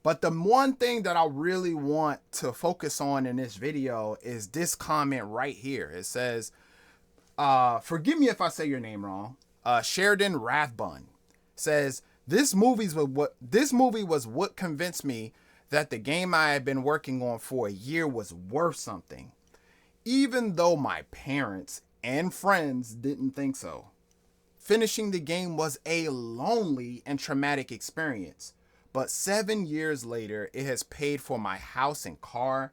But the one thing that I really want to focus on in this video is this comment right here. It says, forgive me if I say your name wrong. Sheridan Rathbun says, this movie was what convinced me that the game I had been working on for a year was worth something, even though my parents and friends didn't think so. Finishing the game was a lonely and traumatic experience, but 7 years later, it has paid for my house and car,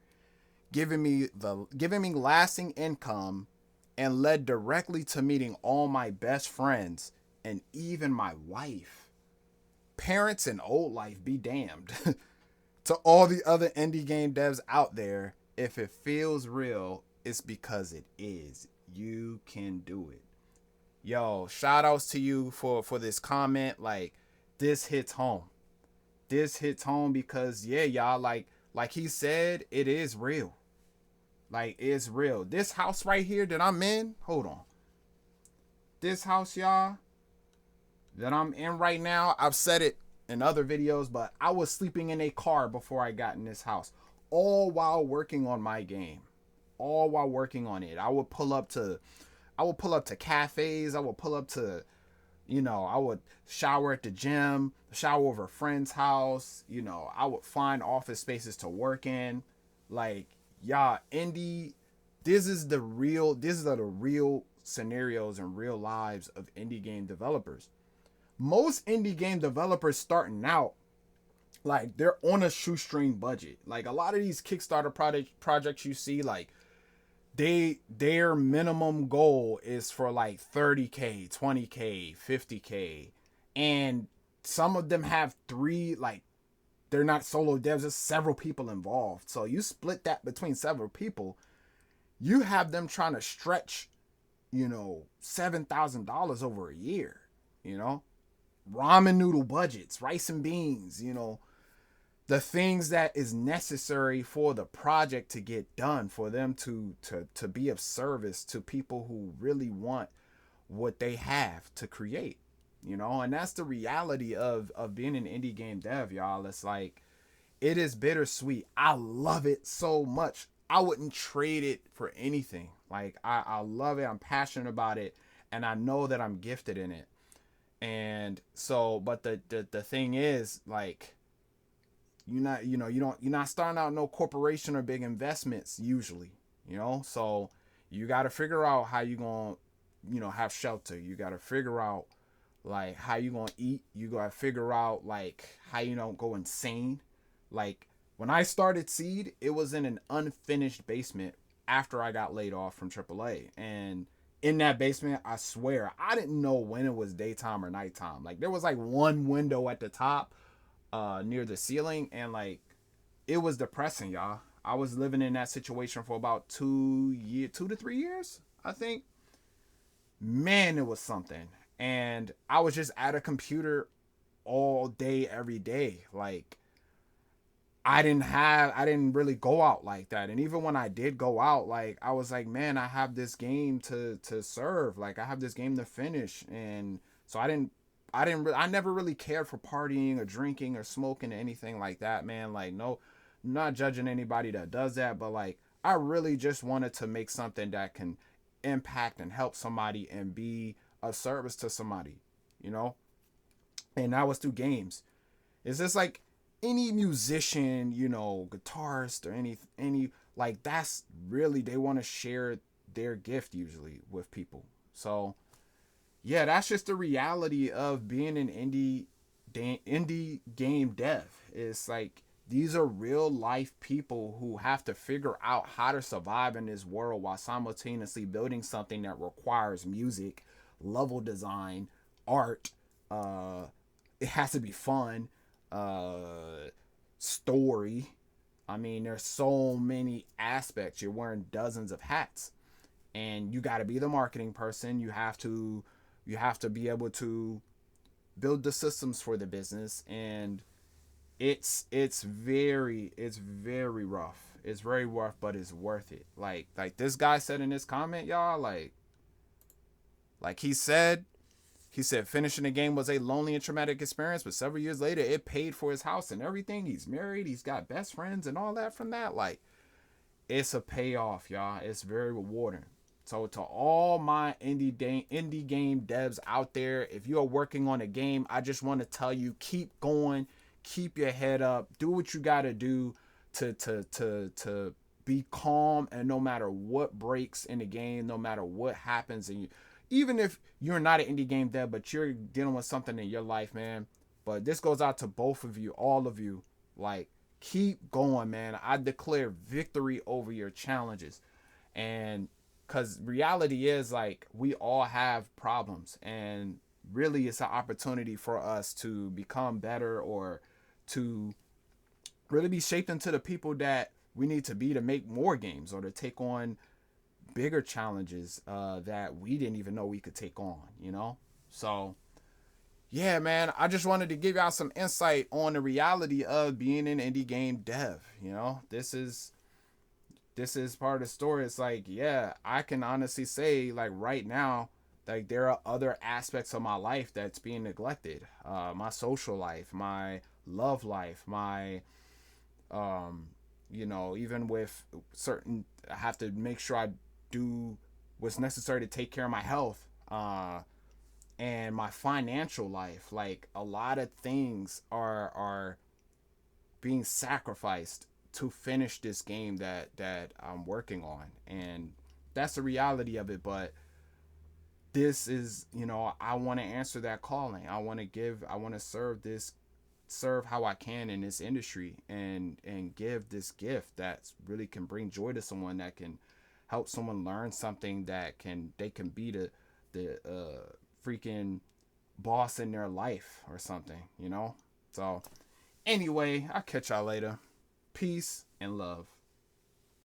giving me lasting income, and led directly to meeting all my best friends and even my wife. Parents and old life be damned. To all the other indie game devs out there, if it feels real, it's because it is. You can do it. Yo, shout outs to you for this comment. Like, this hits home. This hits home because, yeah, y'all, like he said, it is real. Like, it's real. This house right here that I'm in, hold on. This house, y'all, that I'm in right now, I've said it in other videos, but I was sleeping in a car before I got in this house, all while working on my game, all while working on it. I would pull up to cafes. I would pull up to, I would shower at the gym, shower over a friend's house. I would find office spaces to work in. Like, y'all, these are the real scenarios and real lives of indie game developers. Most indie game developers starting out, like, they're on a shoestring budget. Like, a lot of these Kickstarter projects you see, like, their minimum goal is for like 30K, 20K, 50K. And some of them have three, like, they're not solo devs, there's several people involved. So you split that between several people, you have them trying to stretch, $7,000 over a year, ramen noodle budgets, rice and beans, the things that is necessary for the project to get done, for them to be of service to people who really want what they have to create, and that's the reality of being an indie game dev, y'all. It's like, it is bittersweet. I love it so much. I wouldn't trade it for anything. Like, I love it. I'm passionate about it, and I know that I'm gifted in it. And so, but the thing is, like, you're not starting out no corporation or big investments usually, so you got to figure out how you going to have shelter. You got to figure out, like, how you going to eat. You got to figure out, like, how you don't go insane. Like, when I started Seed, it was in an unfinished basement after I got laid off from AAA. And in that basement, I swear, I didn't know when it was daytime or nighttime. Like, there was like one window at the top near the ceiling, and like, it was depressing, y'all. I was living in that situation for about 2 to 3 years, I think. Man, it was something. And I was just at a computer all day, every day. Like, I didn't really go out like that. And even when I did go out, like, I was like, man, I have this game to serve. Like, I have this game to finish. And so I never really cared for partying or drinking or smoking or anything like that, man. Like, no, I'm not judging anybody that does that, but like, I really just wanted to make something that can impact and help somebody and be of service to somebody, and that was through games. It's just like any musician, guitarist or any like, that's really, they want to share their gift usually with people. So yeah, that's just the reality of being an indie game dev. It's like, these are real life people who have to figure out how to survive in this world while simultaneously building something that requires music, level design, art. It has to be fun. Story. I mean, there's so many aspects. You're wearing dozens of hats, and you got to be the marketing person. You have to be able to build the systems for the business, and it's very rough. It's very rough, but it's worth it. Like this guy said in this comment, y'all, like he said, He said finishing the game was a lonely and traumatic experience, but several years later, it paid for his house and everything. He's married, he's got best friends and all that from that. Like, it's a payoff, y'all. It's very rewarding. So to all my indie game devs out there, if you are working on a game, I just want to tell you, keep going, keep your head up, do what you got to do to be calm, and no matter what breaks in the game, no matter what happens, and you, even if you're not an indie game dev, but you're dealing with something in your life, man. But this goes out to both of you, all of you. Like, keep going, man. I declare victory over your challenges. And because reality is, like, we all have problems. And really, it's an opportunity for us to become better, or to really be shaped into the people that we need to be to make more games, or to take on bigger challenges that we didn't even know we could take on, you know? So, yeah, man, I just wanted to give y'all some insight on the reality of being an indie game dev. You know, this is part of the story. It's like, yeah, I can honestly say, like, right now, like, there are other aspects of my life that's being neglected. My social life, my love life, my even with certain, I have to make sure I do what's necessary to take care of my health, and my financial life. Like, a lot of things are being sacrificed to finish this game that I'm working on, and that's the reality of it. But this is, I want to answer that calling. I want to serve how I can in this industry, and give this gift that really can bring joy to someone, that can help someone learn something, that they can be the freaking boss in their life or something. So anyway, I'll catch y'all later. Peace and love.